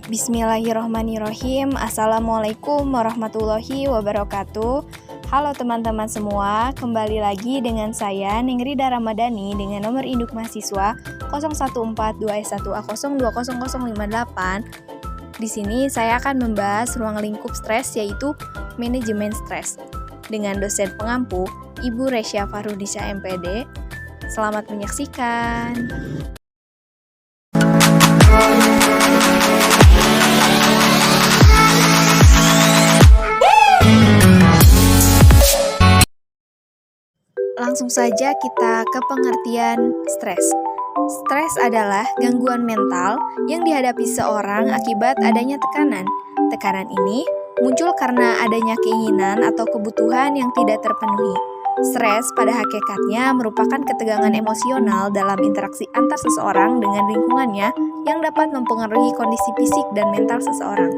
Bismillahirrahmanirrahim. Assalamualaikum warahmatullahi wabarakatuh. Halo teman-teman semua, kembali lagi dengan saya Nengrida Ramadhani dengan nomor induk mahasiswa 0142S1A0200058. Di sini saya akan membahas ruang lingkup stres, yaitu manajemen stres, dengan dosen pengampu Ibu Resya Farudisha MPD. Selamat menyaksikan. Langsung saja kita ke pengertian stres. Stres adalah gangguan mental yang dihadapi seorang akibat adanya tekanan. Tekanan ini muncul karena adanya keinginan atau kebutuhan yang tidak terpenuhi. Stres pada hakikatnya merupakan ketegangan emosional dalam interaksi antar seseorang dengan lingkungannya yang dapat mempengaruhi kondisi fisik dan mental seseorang.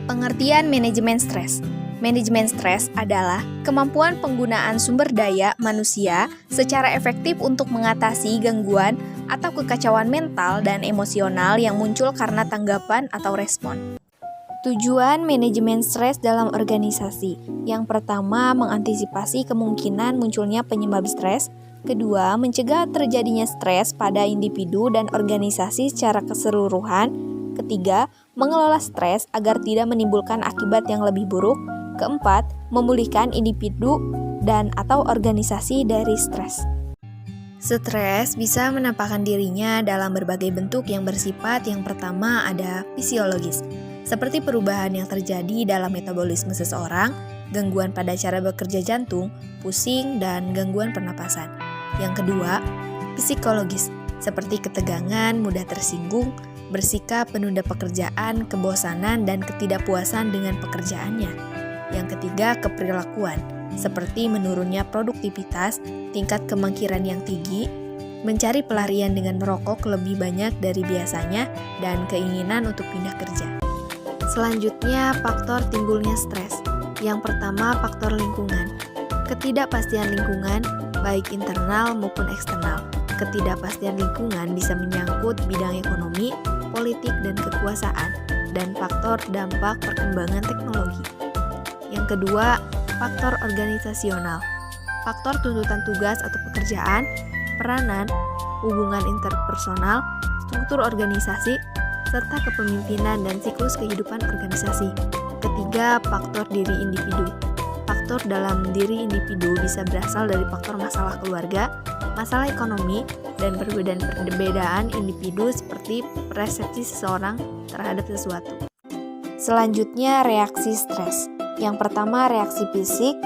Pengertian manajemen stres. Manajemen stres adalah kemampuan penggunaan sumber daya manusia secara efektif untuk mengatasi gangguan atau kekacauan mental dan emosional yang muncul karena tanggapan atau respon. Tujuan manajemen stres dalam organisasi. Yang pertama, mengantisipasi kemungkinan munculnya penyebab stres. Kedua, mencegah terjadinya stres pada individu dan organisasi secara keseluruhan. Ketiga, mengelola stres agar tidak menimbulkan akibat yang lebih buruk. Keempat, memulihkan individu dan atau organisasi dari stres. Stres bisa menampakkan dirinya dalam berbagai bentuk yang bersifat. Yang pertama ada fisiologis, seperti perubahan yang terjadi dalam metabolisme seseorang, gangguan pada cara bekerja jantung, pusing, dan gangguan pernapasan. Yang kedua, psikologis, seperti ketegangan, mudah tersinggung, bersikap penunda pekerjaan, kebosanan, dan ketidakpuasan dengan pekerjaannya. Yang ketiga, keperilakuan, seperti menurunnya produktivitas, tingkat kemangkiran yang tinggi, mencari pelarian dengan merokok lebih banyak dari biasanya, dan keinginan untuk pindah kerja. Selanjutnya, faktor timbulnya stres. Yang pertama, faktor lingkungan. Ketidakpastian lingkungan, baik internal maupun eksternal. Ketidakpastian lingkungan bisa menyangkut bidang ekonomi, politik, dan kekuasaan, dan faktor dampak perkembangan teknologi. Yang kedua, faktor organisasional. Faktor tuntutan tugas atau pekerjaan, peranan, hubungan interpersonal, struktur organisasi, serta kepemimpinan dan siklus kehidupan organisasi. Ketiga, faktor diri individu. Faktor dalam diri individu bisa berasal dari faktor masalah keluarga, masalah ekonomi, dan perbedaan individu seperti persepsi seseorang terhadap sesuatu. Selanjutnya, reaksi stres. Yang pertama, reaksi fisik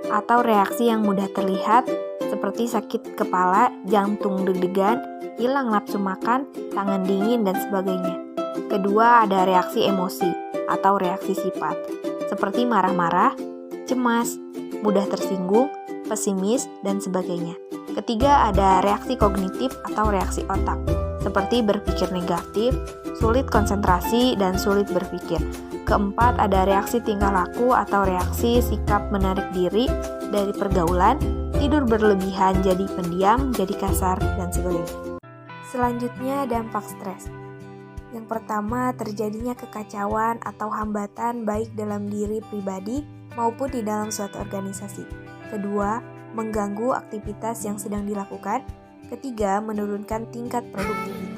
atau reaksi yang mudah terlihat seperti sakit kepala, jantung deg-degan, hilang nafsu makan, tangan dingin, dan sebagainya. Kedua, ada reaksi emosi atau reaksi sifat seperti marah-marah, cemas, mudah tersinggung, pesimis, dan sebagainya. Ketiga, ada reaksi kognitif atau reaksi otak seperti berpikir negatif, sulit konsentrasi, dan sulit berpikir. Keempat, ada reaksi tingkah laku atau reaksi sikap menarik diri dari pergaulan, tidur berlebihan jadi pendiam, jadi kasar, dan sebagainya. Selanjutnya, dampak stres. Yang pertama, terjadinya kekacauan atau hambatan baik dalam diri pribadi maupun di dalam suatu organisasi. Kedua, mengganggu aktivitas yang sedang dilakukan. Ketiga, menurunkan tingkat produktivitas.